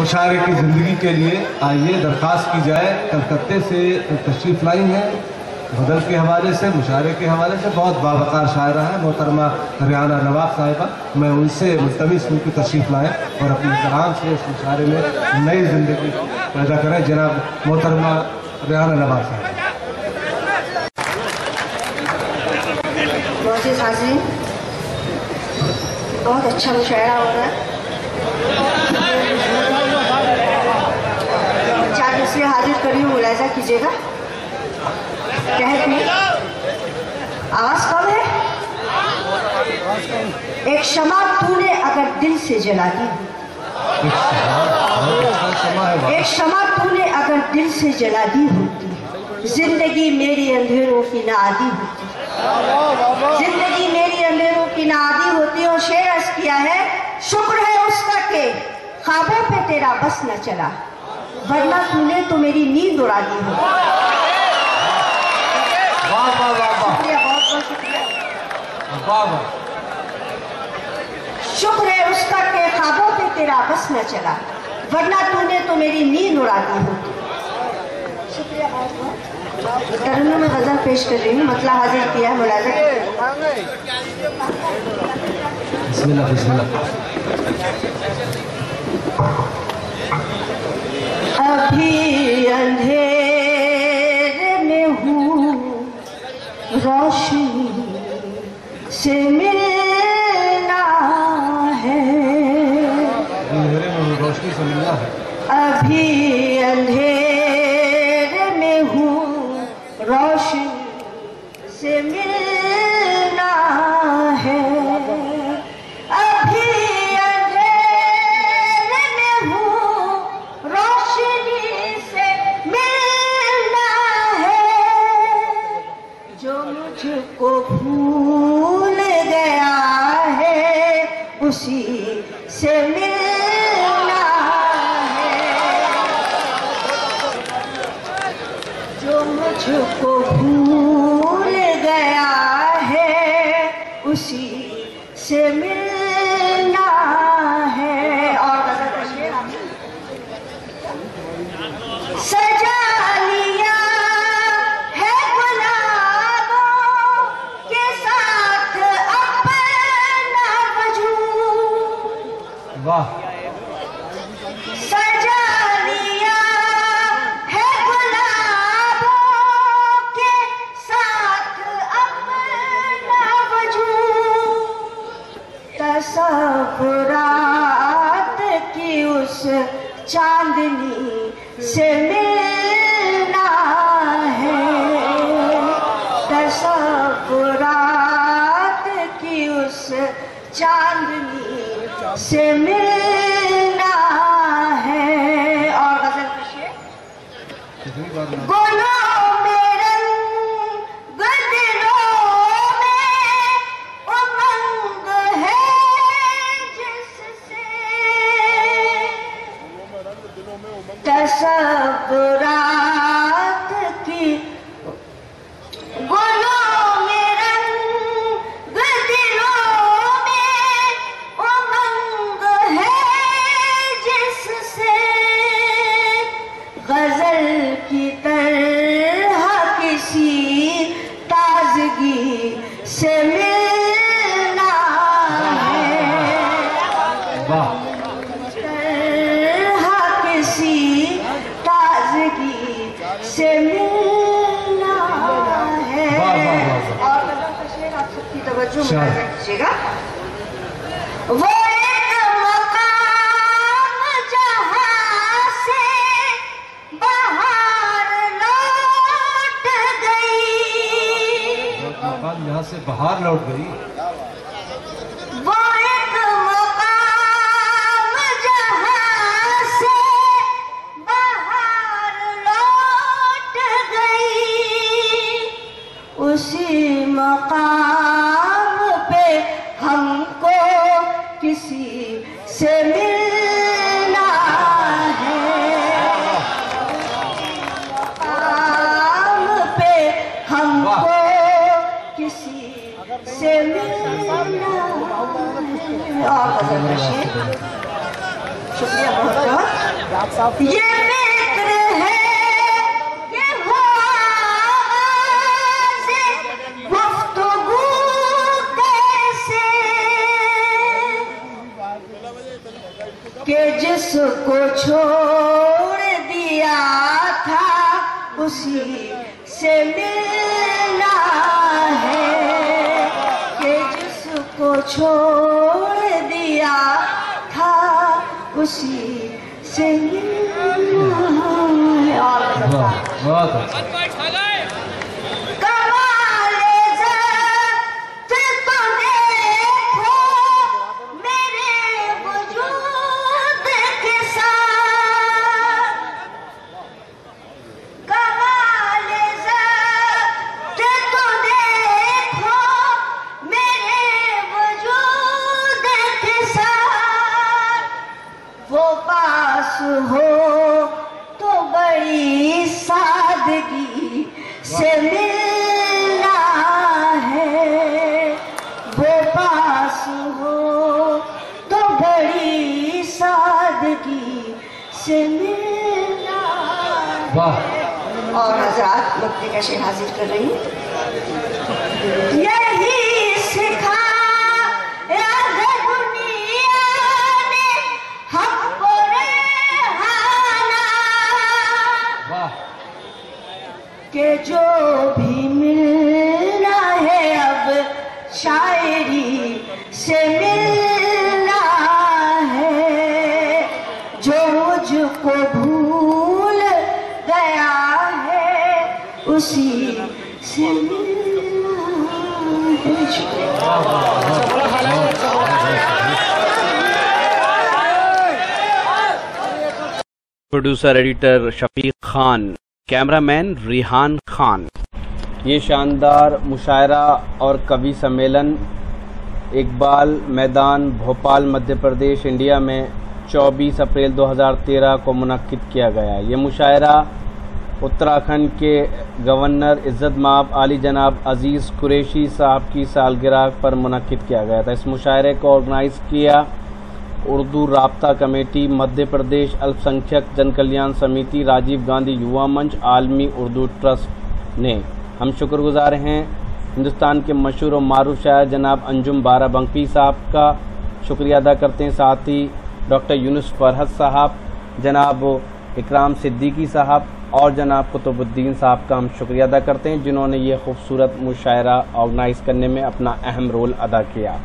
मुशायरे की ज़िंदगी के लिए आइए दरख्वास्त की जाए। कलकत्ते से तशरीफ़ लाई हैं, गज़ल के हवाले से, मुशायरे के हवाले से बहुत बावक़ार शायरा है मोहतरमा रियाना नवाब साहिबा। मैं उनसे मुल्तमिस हूँ कि तशरीफ़ लाएँ और अपने कलाम से इस मुशायरे में नई ज़िंदगी पैदा करें। जनाब मोहतरमा रियाना नवाब साहिबा। मोअज़्ज़िज़ हाज़रीन, बहुत अच्छा मुशायरा हो रहा है। चार इसलिए हाजिर करी हूँ, मुलाज़ा कीजिएगा। आवाज़ कम है। एक शमा तूने अगर दिल से जला दी, एक शमा तूने अगर दिल से जला दी होती, जिंदगी मेरी अंधेरों की ना आदी होती, जिंदगी मेरी अंधेरों की ना आदी होती। और शेर अर्ज़ किया है, शुक्र है उसका के ख्वाबों पे तेरा बस न चला, वरना तूने तो मेरी नींद उड़ा दी हो। शुक्रिया, बहुत बहुत शुक्रिया। शुक्र है उसका के ख्वाबों पे तेरा बस न चला, वरना तूने तो मेरी नींद उड़ा दी हो। शुक्रिया बहुत बहुत। तरन्नुम में गजल पेश कर रही हूँ, मतला हाजिर किया है, मुलाज़ा। बिस्मिल्लाह बिस्मिल्लाह। अभी अंधेरे में हूँ, रोशनी से मिलना है, अंधेरे में रोशनी से मिलना है। अभी अंधेरे में हूँ, रोशनी से मिलना है, अभी अंधेरे में हूँ, रोशनी से मिलना है, जो मुझको भूल गया है उसी से मिलना है, जो मुझको भूल गया है उसी से मिलना है। और गज़ल का शेर सजा लिया है गुलाबों के साथ अपना वजूद, वाह। सजा लिया है गुलाबों के साथ अपना वजूद, तसव्वुरात की उस चांदनी से मिलना है, तसव्वुरात की उस चांदनी से मिलना है। और गजल का शेर, गुलों में रंग दिलों में उमंग है जिससे, तसव्वुरात की गुलों में रंग दिलों में उमंग है जिससे, गजल की तरह किसी ताजगी से मिलना है, तरह किसी ताजगी से मिलना है। और गजल का शेर आप सबकी तवज्जो मुलाहिजा कीजिएगा। वो एक मकाम जहाँ से बाहर लौट गई, यहाँ से बाहर लौट गई, वो एक मकाम जहाँ से बाहर लौट गई, उसी मकाम पे हमको किसी से मिलना है, मकाम पे हमको किसी से मिलना है। और शुक्रिया बहुत बहुत। ये मित्र है ये हो आवाज़े गुफ्तगू कैसे कि जिसको छोड़ दिया था उसी से मिलना है, कि जिसको छोड़ दिया था उसी से मिलना है। और बहुत अच्छा। हो तो बड़ी सादगी से मिलना है, वो पास हो तो बड़ी सादगी से मिलना है। और हजरात मुक्ति का शेर हाजिर कर रही हूँ। यही सिखा कि जो भी मिलना है अब शायरी से मिलना है, जो मुझको भूल गया है उसी से मिलना है। Producer editor Shafiq Khan, cameraman Rihan Khan. ये शानदार मुशायरा और कवि सम्मेलन इकबाल मैदान भोपाल मध्य प्रदेश इंडिया में 24 अप्रैल 2013 को मुनक्किद किया गया। ये मुशायरा उत्तराखंड के गवर्नर इज़्ज़त माब आली जनाब अजीज़ कुरैशी साहब की सालगिरह पर मुनक्किद किया गया था। इस मुशायरे को ऑर्गेनाइज़ किया उर्दू राब्ता कमेटी, मध्य प्रदेश अल्पसंख्यक जन कल्याण समिति, राजीव गांधी युवा मंच, आलमी उर्दू ट्रस्ट ने। हम शुक्रगुजार हैं हिंदुस्तान के मशहूर और मारूफ शायर जनाब अंजुम बाराबंकी साहब का शुक्रिया अदा करते हैं। साथ ही डॉक्टर यूनुस फरहत साहब, जनाब इकराम सिद्दीकी साहब और जनाब कुतुबुद्दीन साहब का हम शुक्रिया अदा करते हैं जिन्होंने ये खूबसूरत मुशायरा ऑर्गेनाइज़ करने में अपना अहम रोल अदा किया।